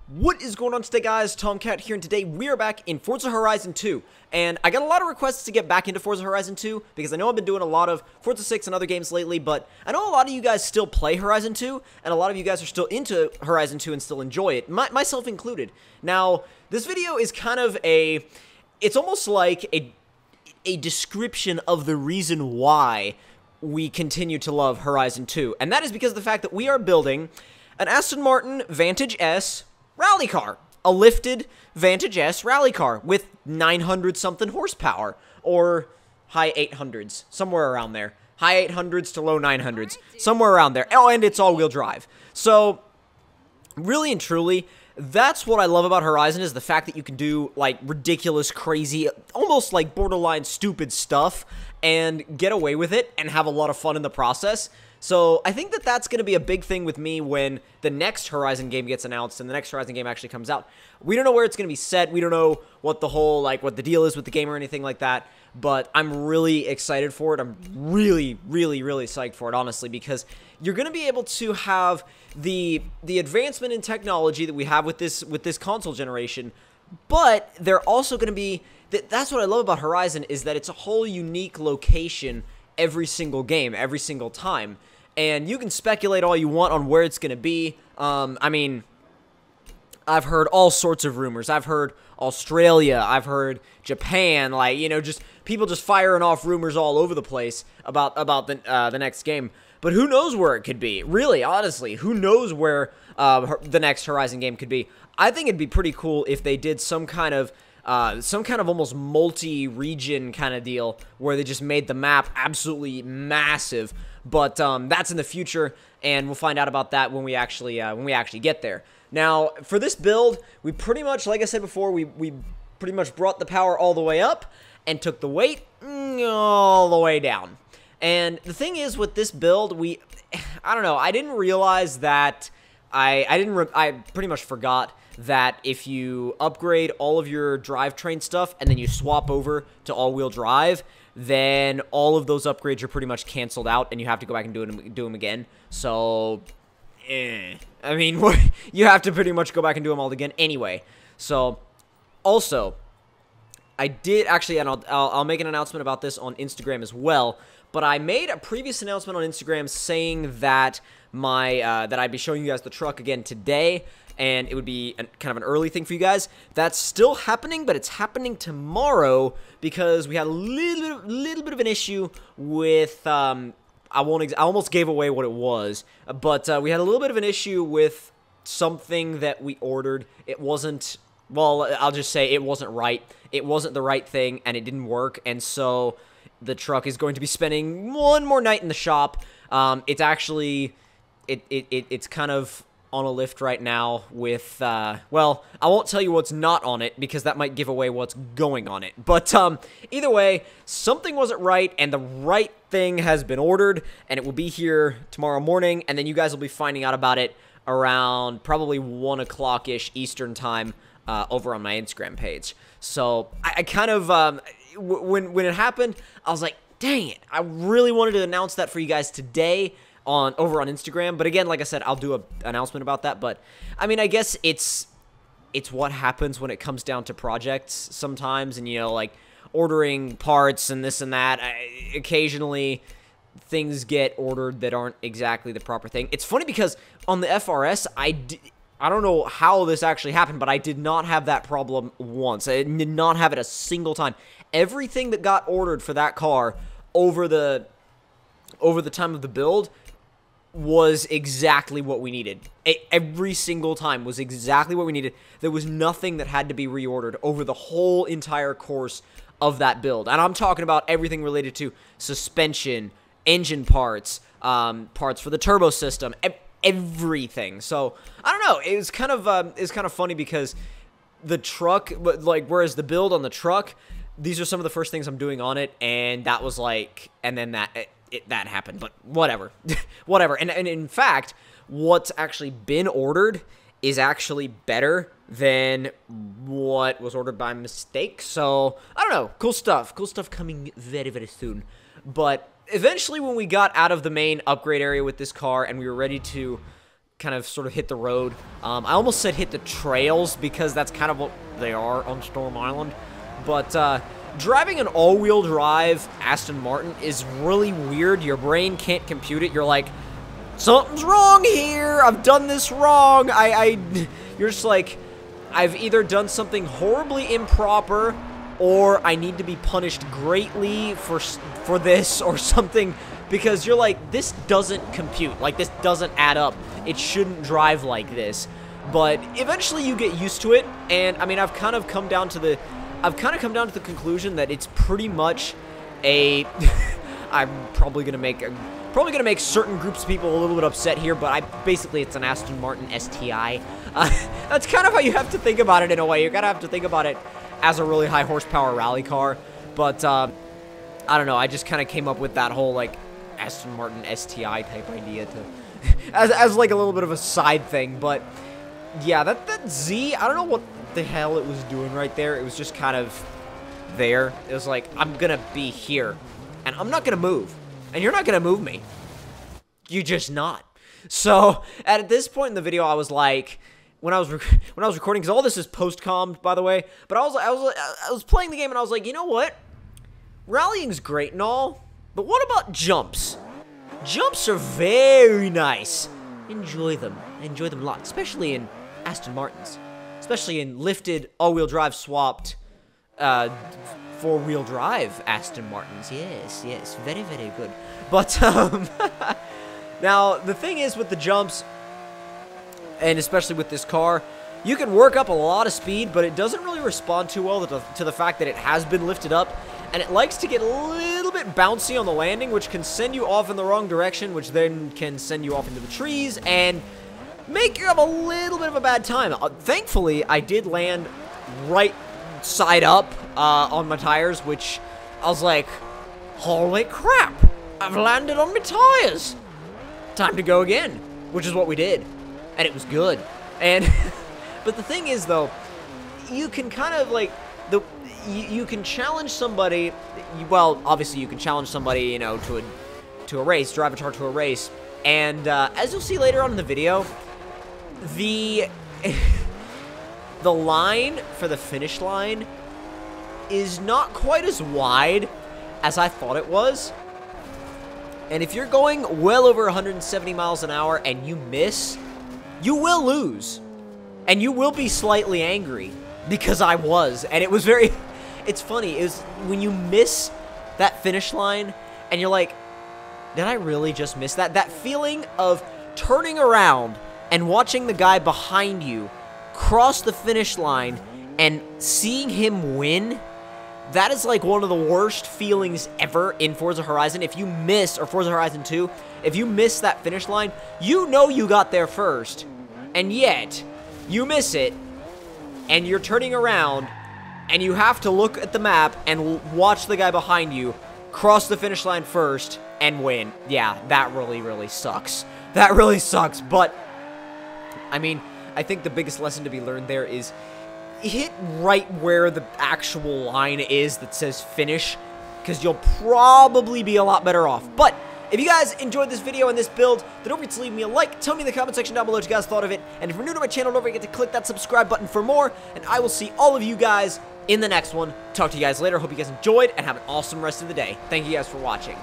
What is going on today, guys? Tomcat here, and today we are back in Forza Horizon 2, and I got a lot of requests to get back into Forza Horizon 2, because I know I've been doing a lot of Forza 6 and other games lately, but I know a lot of you guys still play Horizon 2, and a lot of you guys are still into Horizon 2 and still enjoy it, myself included. Now, this video is kind of it's almost like a description of the reason why we continue to love Horizon 2, and that is because of the fact that we are building an Aston Martin Vantage S rally car, a lifted Vantage S rally car with 900 something horsepower, or high 800s, somewhere around there. High 800s to low 900s, somewhere around there. Oh, and it's all-wheel drive. So, really and truly, that's what I love about Horizon, is the fact that you can do, like, ridiculous, crazy, almost, like, borderline stupid stuff, and get away with it, and have a lot of fun in the process. So, I think that that's going to be a big thing with me when the next Horizon game gets announced and the next Horizon game actually comes out. We don't know where it's going to be set. We don't know what the whole, like, what the deal is with the game or anything like that. But I'm really excited for it. I'm really, really, really psyched for it, honestly, because you're going to be able to have the advancement in technology that we have with this console generation, but they're also going to be, that's what I love about Horizon, is that it's a whole unique location every single game, every single time. And you can speculate all you want on where it's going to be. I mean, I've heard all sorts of rumors. I've heard Australia. I've heard Japan. Like, you know, just people just firing off rumors all over the place about the next game. But who knows where it could be? Really, honestly, who knows where the next Horizon game could be? I think it'd be pretty cool if they did some kind of almost multi-region kind of deal where they just made the map absolutely massive. But that's in the future, and we'll find out about that when we actually get there. Now, for this build, we pretty much, like I said before, we pretty much brought the power all the way up and took the weight all the way down. And the thing is, with this build, I don't know, I didn't realize that I pretty much forgot that if you upgrade all of your drivetrain stuff and then you swap over to all-wheel drive, then all of those upgrades are pretty much canceled out, and you have to go back and do them again. So, I mean, you have to pretty much go back and do them all again anyway. So, also, I did actually, and I'll make an announcement about this on Instagram as well, but I made a previous announcement on Instagram saying that that I'd be showing you guys the truck again today, and it would be kind of an early thing for you guys. That's still happening, but it's happening tomorrow because we had a little bit of an issue with, I almost gave away what it was, but we had a little bit of an issue with something that we ordered. It wasn't, well, I'll just say it wasn't right. It wasn't the right thing, and it didn't work, and so the truck is going to be spending one more night in the shop. It's actually, it's kind of on a lift right now with, well, I won't tell you what's not on it because that might give away what's going on it. But either way, something wasn't right, and the right thing has been ordered, and it will be here tomorrow morning, and then you guys will be finding out about it around probably 1 o'clock-ish Eastern time over on my Instagram page. So I kind of, when it happened, I was like, dang it, I really wanted to announce that for you guys today over on Instagram, but again, like I said, I'll do an announcement about that. But I mean, I guess it's what happens when it comes down to projects sometimes, and you know, like ordering parts and this and that. Occasionally, things get ordered that aren't exactly the proper thing. It's funny because on the FRS, I don't know how this actually happened, but I did not have that problem once. I did not have it a single time. Everything that got ordered for that car over the time of the build was exactly what we needed. Every single time was exactly what we needed. There was nothing that had to be reordered over the whole entire course of that build. And I'm talking about everything related to suspension, engine parts, parts for the turbo system, everything. So, I don't know. It was kind of funny because the truck, like, whereas the build on the truck, these are some of the first things I'm doing on it, and that was like, and then that happened, but whatever. Whatever. And in fact, what's actually been ordered is actually better than what was ordered by mistake. So, I don't know. Cool stuff. Cool stuff coming very, very soon. But eventually, when we got out of the main upgrade area with this car and we were ready to kind of sort of hit the road. I almost said hit the trails because that's kind of what they are on Storm Island. But driving an all-wheel drive Aston Martin is really weird. Your brain can't compute it. You're like, something's wrong here. I've done this wrong. You're just like, I've either done something horribly improper, or I need to be punished greatly for this or something, because you're like, this doesn't compute. Like, this doesn't add up. It shouldn't drive like this. But eventually you get used to it, and I mean, I've kind of come down to the conclusion that it's pretty much a I'm probably gonna make certain groups of people a little bit upset here, but basically it's an Aston Martin STI. That's kind of how you have to think about it in a way. You're gonna have to think about it as a really high horsepower rally car. But I don't know. I just kind of came up with that whole like Aston Martin STI type idea to as like a little bit of a side thing. But yeah, that Z, I don't know what the hell it was doing right there. It was just kind of there. It was like, I'm gonna be here, and I'm not gonna move, and you're not gonna move me. You're just not. So at this point in the video, I was like, when I was recording, because all this is post-commed, by the way, but I was playing the game, and I was like, you know what? Rallying's great and all, but what about jumps? Jumps are very nice. Enjoy them. I enjoy them a lot, especially in Aston Martins. Especially in lifted, all-wheel drive swapped, four-wheel drive Aston Martins. Yes, yes, very, very good. But, now, the thing is with the jumps, and especially with this car, you can work up a lot of speed, but it doesn't really respond too well to the fact that it has been lifted up, and it likes to get a little bit bouncy on the landing, which can send you off in the wrong direction, which then can send you off into the trees, and make you have a little bit of a bad time. Thankfully, I did land right side up on my tires, which I was like, holy crap, I've landed on my tires. Time to go again, which is what we did, and it was good. And but the thing is, though, you can kind of like you can challenge somebody. Well, obviously, you can challenge somebody, you know, to a race, drive a car to a race, and as you'll see later on in the video, the line for the finish line is not quite as wide as I thought it was. And if you're going well over 170 miles an hour and you miss, you will lose. And you will be slightly angry, because I was. And it was very, it's funny, is when you miss that finish line and you're like, did I really just miss that? That feeling of turning around and watching the guy behind you cross the finish line and seeing him win, that is like one of the worst feelings ever in Forza Horizon. If you miss, or Forza Horizon 2, if you miss that finish line, you know you got there first, and yet you miss it, and you're turning around, and you have to look at the map and watch the guy behind you cross the finish line first and win. Yeah, that really, really sucks. That really sucks, but I mean, I think the biggest lesson to be learned there is hit right where the actual line is that says finish, because you'll probably be a lot better off. But if you guys enjoyed this video and this build, then don't forget to leave me a like. Tell me in the comment section down below what you guys thought of it. And if you're new to my channel, don't forget to click that subscribe button for more. And I will see all of you guys in the next one. Talk to you guys later. Hope you guys enjoyed and have an awesome rest of the day. Thank you guys for watching.